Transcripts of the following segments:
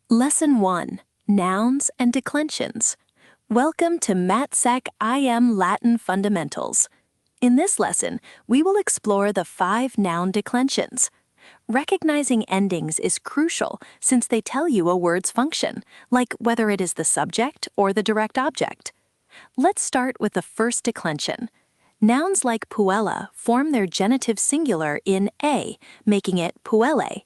Lesson 1. Nouns and Declensions. Welcome to MATSEC IM Latin Fundamentals. In this lesson, we will explore the 5 noun declensions. Recognizing endings is crucial since they tell you a word's function, like whether it is the subject or the direct object. Let's start with the first declension. Nouns like puella form their genitive singular in a, making it puellae.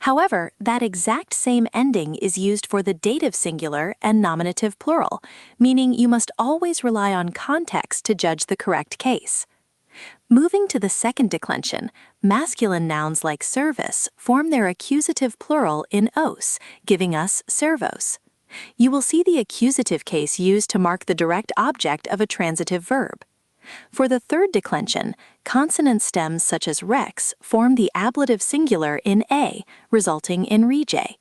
However, that exact same ending is used for the dative singular and nominative plural, meaning you must always rely on context to judge the correct case. Moving to the second declension, masculine nouns like service form their accusative plural in os, giving us servos. You will see the accusative case used to mark the direct object of a transitive verb. For the third declension, consonant stems such as rex form the ablative singular in a, resulting in rege.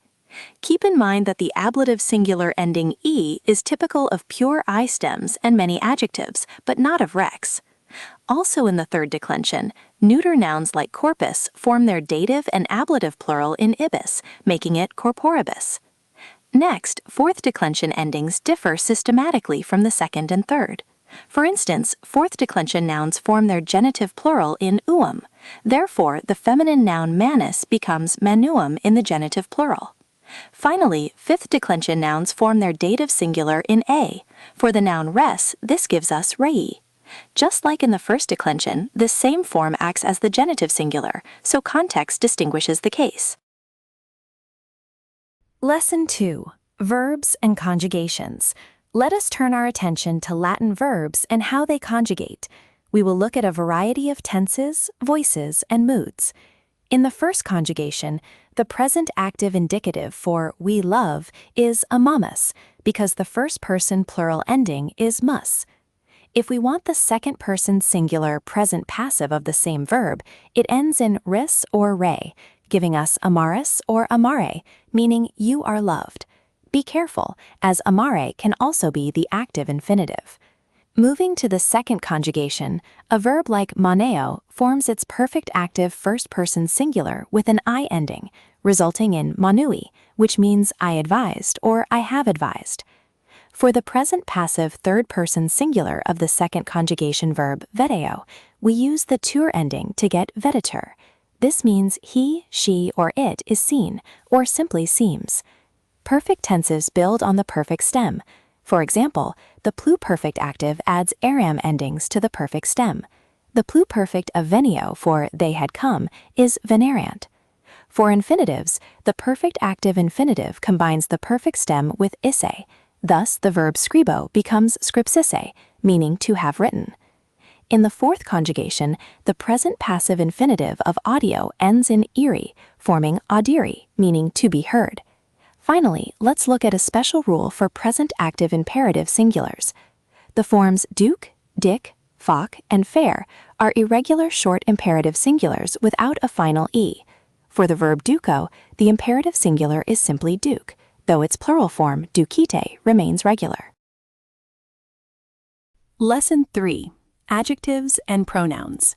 Keep in mind that the ablative singular ending e is typical of pure I stems and many adjectives, but not of rex. Also in the third declension, neuter nouns like corpus form their dative and ablative plural in ibis, making it corporibus. Next, fourth declension endings differ systematically from the second and third. For instance, fourth declension nouns form their genitive plural in uum. Therefore, the feminine noun manus becomes manuum in the genitive plural. Finally, fifth declension nouns form their dative singular in a. For the noun res, this gives us rei. Just like in the first declension, this same form acts as the genitive singular, so context distinguishes the case. Lesson 2. Verbs and Conjugations. Let us turn our attention to Latin verbs and how they conjugate. We will look at a variety of tenses, voices, and moods. In the first conjugation, the present active indicative for we love is amamus, because the first person plural ending is mus. If we want the second person singular present passive of the same verb, it ends in ris or re, giving us amaris or amare, meaning you are loved. Be careful, as amare can also be the active infinitive. Moving to the second conjugation, a verb like maneo forms its perfect active first-person singular with an I ending, resulting in manui, which means I advised or I have advised. For the present passive third-person singular of the second conjugation verb vedeo, we use the tur ending to get veditur. This means he, she, or it is seen, or simply seems. Perfect tenses build on the perfect stem. For example, the pluperfect active adds aram endings to the perfect stem. The pluperfect of venio for they had come is venerant. For infinitives, the perfect active infinitive combines the perfect stem with isse. Thus, the verb scribo becomes scripsisse, meaning to have written. In the fourth conjugation, the present passive infinitive of audio ends in iri, forming audiri, meaning to be heard. Finally, let's look at a special rule for present active imperative singulars. The forms duke, dick, fock, and fair are irregular short imperative singulars without a final e. For the verb duco, the imperative singular is simply duke, though its plural form, ducite, remains regular. Lesson 3. Adjectives and Pronouns.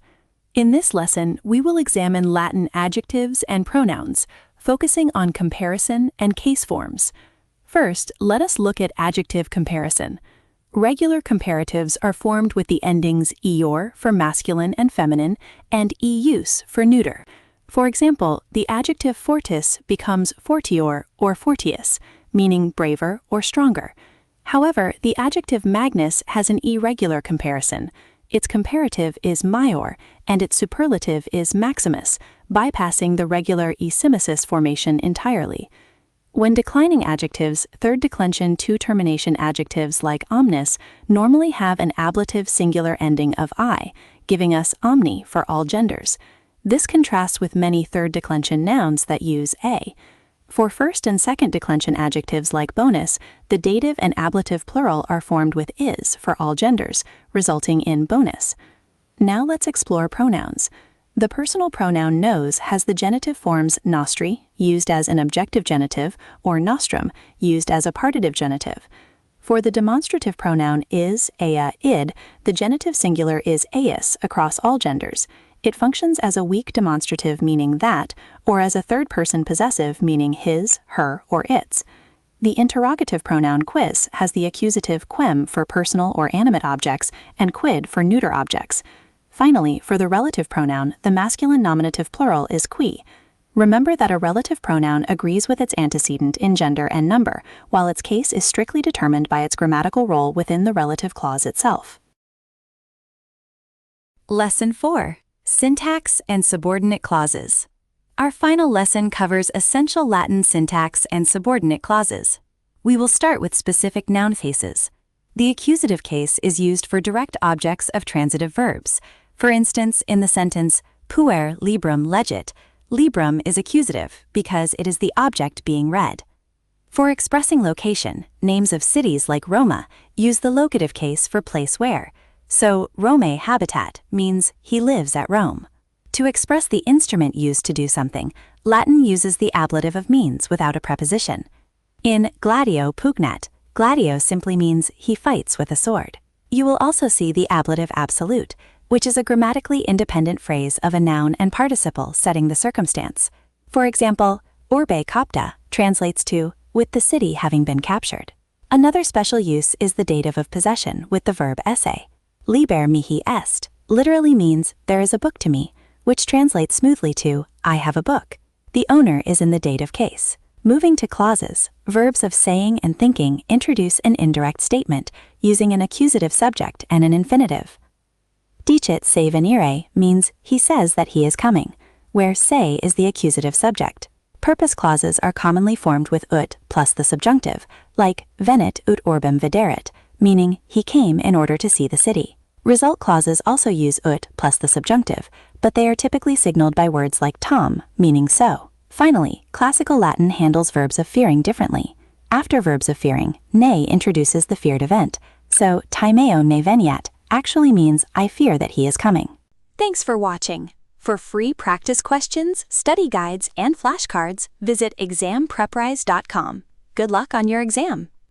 In this lesson, we will examine Latin adjectives and pronouns, focusing on comparison and case forms. First, let us look at adjective comparison. Regular comparatives are formed with the endings ior for masculine and feminine and ius for neuter. For example, the adjective fortis becomes fortior or fortius, meaning braver or stronger. However, the adjective magnus has an irregular comparison. Its comparative is maior, and its superlative is maximus, bypassing the regular essimesis formation entirely. When declining adjectives, third declension two-termination adjectives like omnis normally have an ablative singular ending of I, giving us omni for all genders. This contrasts with many third declension nouns that use a. For first and second declension adjectives like bonus, the dative and ablative plural are formed with is for all genders, resulting in bonus. Now let's explore pronouns. The personal pronoun nos has the genitive forms nostri, used as an objective genitive, or nostrum, used as a partitive genitive. For the demonstrative pronoun is, ea, id, the genitive singular is eis across all genders. It functions as a weak demonstrative meaning that, or as a third-person possessive meaning his, her, or its. The interrogative pronoun quis has the accusative quem for personal or animate objects and quid for neuter objects. Finally, for the relative pronoun, the masculine nominative plural is qui. Remember that a relative pronoun agrees with its antecedent in gender and number, while its case is strictly determined by its grammatical role within the relative clause itself. Lesson 4. Syntax and subordinate clauses. Our final lesson covers essential Latin syntax and subordinate clauses. We will start with specific noun cases. The accusative case is used for direct objects of transitive verbs. For instance, in the sentence, puer librum legit, librum is accusative because it is the object being read. For expressing location, names of cities like Roma use the locative case for place where. So, Rome habitat means he lives at Rome. To express the instrument used to do something, Latin uses the ablative of means without a preposition. In gladio pugnat, gladio simply means he fights with a sword. You will also see the ablative absolute, which is a grammatically independent phrase of a noun and participle setting the circumstance. For example, orbe capta translates to with the city having been captured. Another special use is the dative of possession with the verb esse. Liber mihi est literally means there is a book to me, which translates smoothly to I have a book. The owner is in the dative case. Moving to clauses, verbs of saying and thinking introduce an indirect statement using an accusative subject and an infinitive. Dicit se venire means he says that he is coming, where se is the accusative subject. Purpose clauses are commonly formed with ut plus the subjunctive, like venit ut orbem viderit, meaning he came in order to see the city. Result clauses also use ut plus the subjunctive, but they are typically signaled by words like tom, meaning so. Finally, classical Latin handles verbs of fearing differently. After verbs of fearing, ne introduces the feared event, so timeo ne veniat actually means I fear that he is coming. Thanks for watching. For free practice questions, study guides, and flashcards, visit exampreprise.com. Good luck on your exam!